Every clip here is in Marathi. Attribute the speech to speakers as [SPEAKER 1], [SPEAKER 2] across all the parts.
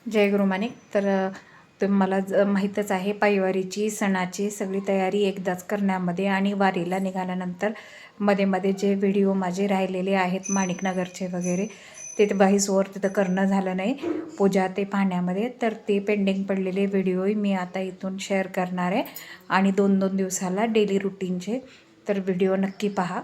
[SPEAKER 1] जय गुरु माणिक. तर तुम्हाला माहीतच आहे, पायवारीची सणाची सगळी तयारी एकदाच करण्यामध्ये आणि वारीला निघाल्यानंतर मध्ये मध्ये जे व्हिडिओ माझे राहिलेले आहेत माणिकनगरचे वगैरे, ते बाहीसवर तिथं करणं झालं नाही पूजा ते पाहण्यामध्ये. तर ते पेंडिंग पडलेले व्हिडिओही मी आता इथून शेअर करणार आहे आणि 2-2 दिवसाला डेली रुटीनचे तर व्हिडिओ नक्की पहा.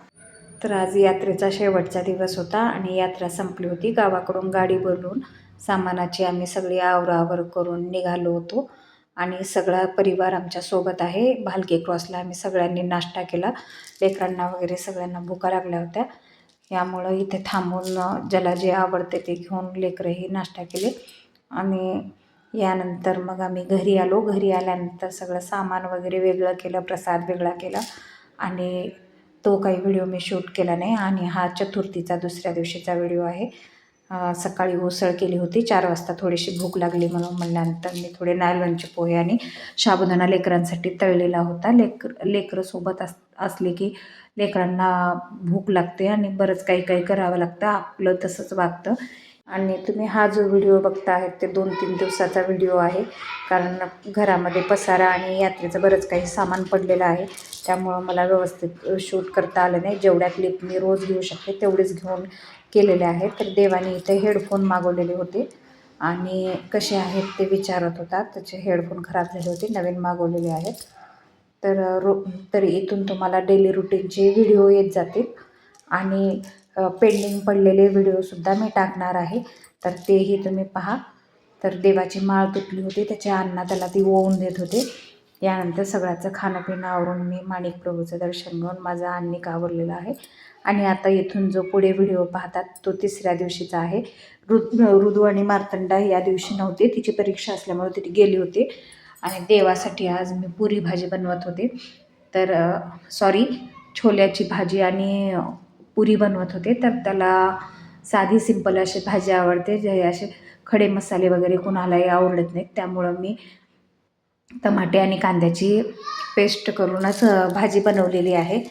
[SPEAKER 1] तर आज यात्रेचा शेवटचा दिवस होता आणि यात्रा संपली होती. गावाकडून गाडी बोलवून सामानाची आम्ही सगळी आवरावर करून निघालो होतो आणि सगळा परिवार आमच्यासोबत आहे. भालके क्रॉसला आम्ही सगळ्यांनी नाश्ता केला. लेकरांना वगैरे सगळ्यांना भुका लागल्या होत्या, यामुळं इथे थांबून ज्याला जे आवडते ते घेऊन लेकरंही नाश्ता केले आणि यानंतर मग आम्ही घरी आलो. घरी आल्यानंतर सगळं सामान वगैरे वेगळं केलं, प्रसाद वेगळा केला आणि तो काही व्हिडिओ मी शूट केला नाही. आणि हा चतुर्थीचा दुसऱ्या दिवशीचा व्हिडिओ आहे. सकाळी उसळ केली होती 4 वाजता, थोडीशी भूक लागली म्हणून म्हणल्यानंतर मी थोडे नायलॉनचे पोहे आणि साबुदाणा लेकरांसाठी तळलेला होता. लेकरं सोबत असले की लेकरांना भूक लागते आणि बरंच काही काही करावं लागतं, आपलं तसंच वागतं. आणि तुम्ही हा जो व्हिडिओ बघता आहेत ते 2-3 दिवसाचा व्हिडिओ आहे, कारण घरामध्ये पसारा आणि यात्रेचं बरंच काही सामान पडलेलं आहे, त्यामुळं मला व्यवस्थित शूट करता आलं नाही. जेवढ्या क्लिप मी रोज घेऊ शकते तेवढेच घेऊन केलेले आहेत. तर देवाने इथे हेडफोन मागवलेले होते आणि कसे आहेत ते विचारत होता. त्याचे हेडफोन खराब झाले होते, नवीन मागवलेले आहेत. तर इथून तुम्हाला डेली रुटीनचे व्हिडिओ येत जातील आणि पेंडिंग पडलेले व्हिडिओसुद्धा मी टाकणार आहे, तर तेही तुम्ही पहा. तर देवाची माळ तुटली होती, त्याच्या अण्णा त्याला ती ओवून देत होते. यानंतर सगळ्याचं खाणं पिणं आवरून मी माणिक प्रभूचं दर्शन घेऊन माझा अन्निक आवरलेला आहे. आणि आता इथून जो पुढे व्हिडिओ पाहतात तो 3ऱ्या दिवशीचा आहे. ऋदू आणि मार्तंडा या दिवशी नव्हते, तिची परीक्षा असल्यामुळे ती गेली होती आणि देवासाठी आज मी पुरी भाजी बनवत होते. तर सॉरी, छोल्याची भाजी आणि पुरी बनवत होते. तर त्याला साधी सिंपल अशी भाजी आवडते, जे असे खडे मसाले वगैरे कुणालाही आवडत नाहीत, त्यामुळं मी टमाटे आणि कांद्याची पेस्ट करूनच भाजी बनवलेली आहे,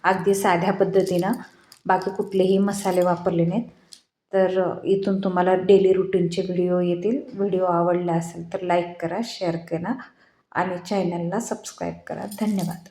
[SPEAKER 1] अगदी साध्या पद्धतीनं, बाकी कुठलेही मसाले वापरले नाहीत. तर इथून तुम्हाला डेली रुटीनचे व्हिडिओ येतील. व्हिडिओ आवडला असेल तर लाईक करा, शेअर करा आणि चॅनलला सबस्क्राईब करा. धन्यवाद.